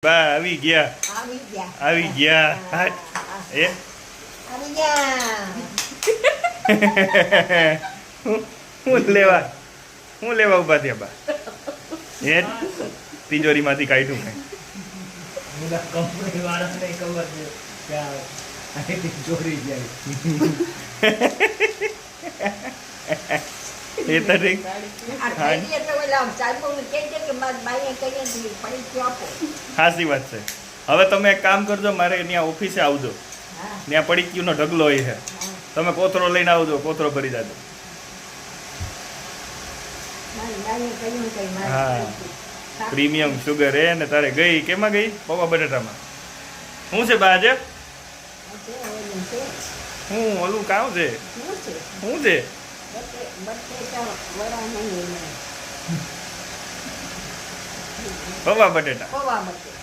બા આવી ગયા આવી ગયા આવી ગયા હા. એ આવી ગયા હું લેવા ઉભા થયા બા એ તિજોરીમાંથી કાઢ્યું કઈ બધા કંપની વાળાને ખબર છે કે આ અહીંથી ચોરી જાય એ તો ઠીક આ થેલી એટલે ઓલા ચાલુ કે છે કે મારી બાઈએ કહીએ ને પડી ગયો આપો સાચી વાત છે હવે તમે એક કામ કરજો મારે ત્યાં ઓફિસે આવજો હા ત્યાં પડીક્યુંનો ઢગલો હોય છે તમે કોથરો લઈને આવજો કોથરો ભરી જાજો મારી બાઈએ કહ્યું કે હા. મારી પ્રીમિયમ શુગર એ ને તારે ગઈ કેમાં ગઈ પૌવા બટાટામાં શું છે બા આજે હું ઓલું કામ છે શું છે પૌવા બટેટા પૌવા બટેટા